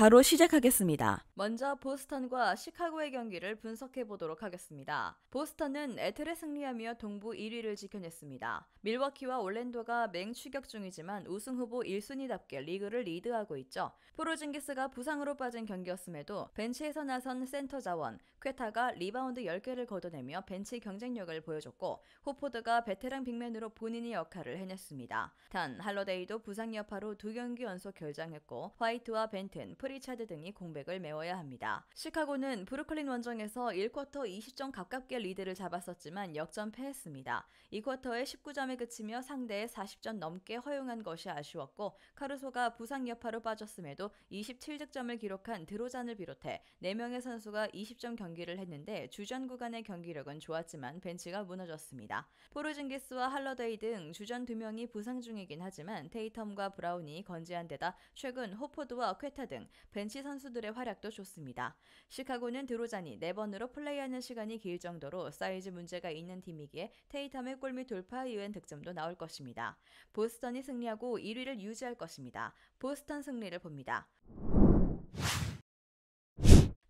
바로 시작하겠습니다. 먼저 보스턴과 시카고의 경기를 분석해 보도록 하겠습니다. 보스턴은 애틀에 승리하며 동부 1위를 지켜냈습니다. 밀워키와 올랜도가 맹추격 중이지만 우승 후보 1순위답게 리그를 리드하고 있죠. 포르징기스가 부상으로 빠진 경기였음에도 벤치에서 나선 센터 자원 퀘타가 리바운드 10개를 걷어내며 벤치 경쟁력을 보여줬고 호포드가 베테랑 빅맨으로 본인의 역할을 해냈습니다. 단 할러데이도 부상 여파로 2경기 연속 결장했고 화이트와 벤튼, 프리차드 등이 공백을 메워야 합니다. 시카고는 브루클린 원정에서 1쿼터 20점 가깝게 리드를 잡았었지만 역전패했습니다. 2쿼터에 19점에 그치며 상대의 40점 넘게 허용한 것이 아쉬웠고 카루소가 부상 여파로 빠졌음에도 27득점을 기록한 드로잔을 비롯해 4명의 선수가 20점 경기를 했는데 주전 구간의 경기력은 좋았지만 벤치가 무너졌습니다. 포르징기스와 할러데이 등 주전 2명이 부상 중이긴 하지만 테이텀과 브라운이 건재한 데다 최근 호포드와 퀘타 등 벤치 선수들의 활약도 좋습니다. 시카고는 드로잔이 4번으로 플레이하는 시간이 길 정도로 사이즈 문제가 있는 팀이기에 테이텀의 골밑 돌파 이외엔 득점도 나올 것입니다. 보스턴이 승리하고 1위를 유지할 것입니다. 보스턴 승리를 봅니다.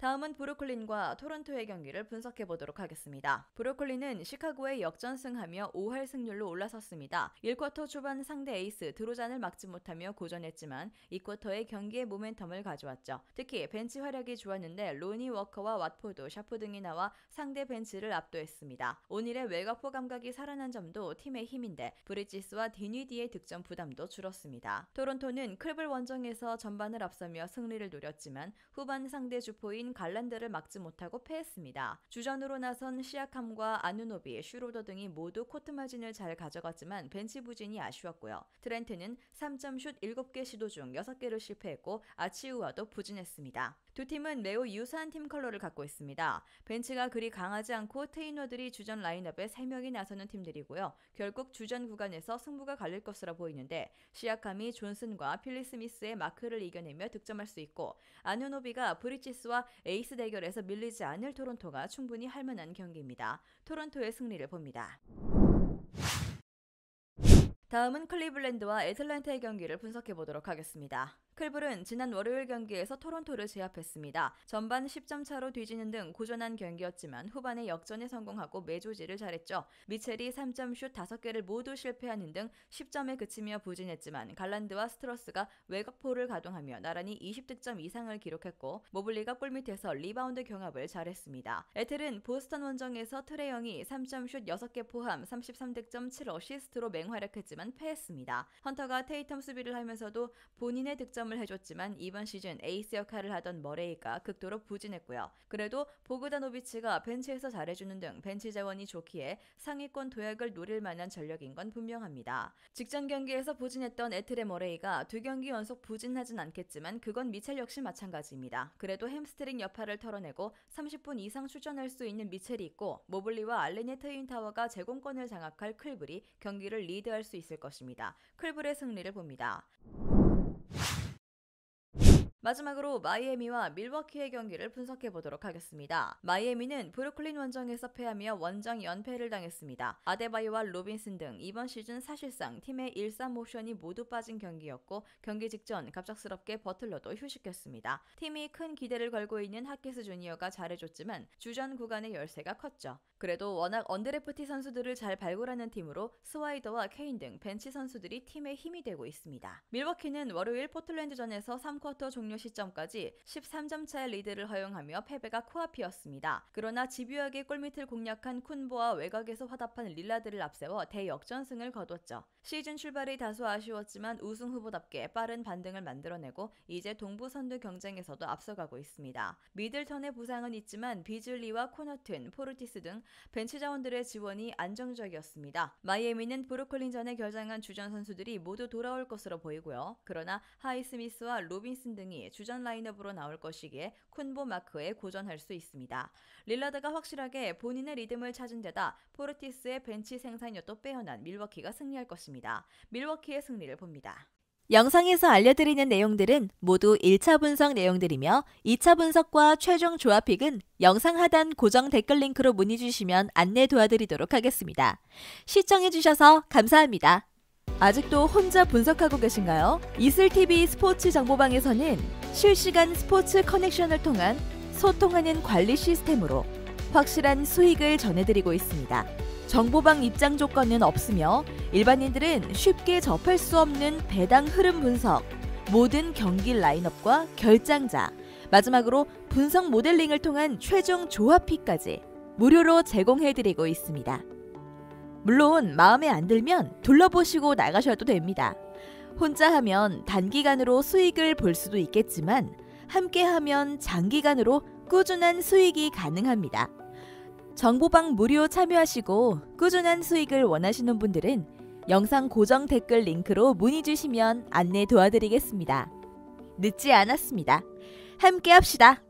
다음은 브루클린과 토론토의 경기를 분석해 보도록 하겠습니다. 브루클린은 시카고에 역전승하며 5할 승률로 올라섰습니다. 1쿼터 초반 상대 에이스 드로잔을 막지 못하며 고전했지만 2쿼터에 경기의 모멘텀을 가져왔죠. 특히 벤치 활약이 좋았는데 로니 워커와 왓포드, 샤프 등이 나와 상대 벤치를 압도했습니다. 오늘의 외곽포 감각이 살아난 점도 팀의 힘인데 브리지스와 디니디의 득점 부담도 줄었습니다. 토론토는 클블 원정에서 전반을 앞서며 승리를 노렸지만 후반 상대 주포인 갈란드를 막지 못하고 패했습니다. 주전으로 나선 시아캄과 아누노비, 슈로더 등이 모두 코트 마진을 잘 가져갔지만 벤치 부진이 아쉬웠고요. 트렌트는 3점 슛 7개 시도 중 6개를 실패했고 아치우와도 부진했습니다. 두 팀은 매우 유사한 팀 컬러를 갖고 있습니다. 벤치가 그리 강하지 않고 트레이너들이 주전 라인업에 3명이 나서는 팀들이고요. 결국 주전 구간에서 승부가 갈릴 것으로 보이는데 시아캄이 존슨과 필리 스미스의 마크를 이겨내며 득점할 수 있고 아누노비가 브리지스와 에이스 대결에서 밀리지 않을 토론토가 충분히 할 만한 경기입니다. 토론토의 승리를 봅니다. 다음은 클리블랜드와 애틀랜타의 경기를 분석해 보도록 하겠습니다. 클블은 지난 월요일 경기에서 토론토를 제압했습니다. 전반 10점 차로 뒤지는 등 고전한 경기였지만 후반에 역전에 성공하고 매조지를 잘했죠. 미첼이 3점 슛 5개를 모두 실패하는 등 10점에 그치며 부진했지만 갈란드와 스트러스가 외곽포를 가동하며 나란히 20득점 이상을 기록했고 모블리가 골밑에서 리바운드 경합을 잘했습니다. 애틀은 보스턴 원정에서 트레 영이 3점 슛 6개 포함 33득점 7어시스트로 맹활약했지만 패했습니다. 헌터가 테이텀 수비를 하면서도 본인의 득점을 해줬지만 이번 시즌 에이스 역할을 하던 머레이가 극도로 부진했고요. 그래도 보그다노비치가 벤치에서 잘해주는 등 벤치 자원이 좋기에 상위권 도약을 노릴 만한 전력인 건 분명합니다. 직전 경기에서 부진했던 애틀의 머레이가 2경기 연속 부진하진 않겠지만 그건 미첼 역시 마찬가지입니다. 그래도 햄스트링 여파를 털어내고 30분 이상 출전할 수 있는 미첼이 있고 모블리와 알렌의 트윈타워가 제공권을 장악할 클블이 경기를 리드할 수 있을 것입니다. 클블의 승리를 봅니다. 마지막으로 마이애미와 밀워키의 경기를 분석해 보도록 하겠습니다. 마이애미는 브루클린 원정에서 패하며 원정 연패를 당했습니다. 아데바요와 로빈슨 등 이번 시즌 사실상 팀의 1-3모션이 모두 빠진 경기였고 경기 직전 갑작스럽게 버틀러도 휴식했습니다. 팀이 큰 기대를 걸고 있는 하키스 주니어가 잘해줬지만 주전 구간의 열세가 컸죠. 그래도 워낙 언드래프트 선수들을 잘 발굴하는 팀으로 스와이더와 케인 등 벤치 선수들이 팀의 힘이 되고 있습니다. 밀워키는 월요일 포틀랜드전에서 3쿼터 종료 시점까지 13점 차의 리드를 허용하며 패배가 코앞이었습니다. 그러나 집요하게 골밑을 공략한 쿤보와 외곽에서 화답한 릴라드를 앞세워 대역전승을 거뒀죠. 시즌 출발이 다소 아쉬웠지만 우승 후보답게 빠른 반등을 만들어내고 이제 동부 선두 경쟁에서도 앞서가고 있습니다. 미들턴의 부상은 있지만 비즐리와 코너튼, 포르티스 등 벤치 자원들의 지원이 안정적이었습니다. 마이애미는 브루클린전에 결장한 주전 선수들이 모두 돌아올 것으로 보이고요. 그러나 하이스미스와 로빈슨 등이 주전 라인업으로 나올 것이기에 쿤보 마크에 고전할 수 있습니다. 릴라드가 확실하게 본인의 리듬을 찾은 데다 포르티스의 벤치 생산력도 빼어난 밀워키가 승리할 것입니다. 밀워키의 승리를 봅니다. 영상에서 알려드리는 내용들은 모두 1차 분석 내용들이며 2차 분석과 최종 조합픽은 영상 하단 고정 댓글 링크로 문의 주시면 안내 도와드리도록 하겠습니다. 시청해주셔서 감사합니다. 아직도 혼자 분석하고 계신가요? 이슬TV 스포츠 정보방에서는 실시간 스포츠 커넥션을 통한 소통하는 관리 시스템으로 확실한 수익을 전해드리고 있습니다. 정보방 입장 조건은 없으며 일반인들은 쉽게 접할 수 없는 배당 흐름 분석, 모든 경기 라인업과 결장자, 마지막으로 분석 모델링을 통한 최종 조합픽까지 무료로 제공해드리고 있습니다. 물론 마음에 안 들면 둘러보시고 나가셔도 됩니다. 혼자 하면 단기간으로 수익을 볼 수도 있겠지만 함께 하면 장기간으로 꾸준한 수익이 가능합니다. 정보방 무료 참여하시고 꾸준한 수익을 원하시는 분들은 영상 고정 댓글 링크로 문의 주시면 안내 도와드리겠습니다. 늦지 않았습니다. 함께 합시다.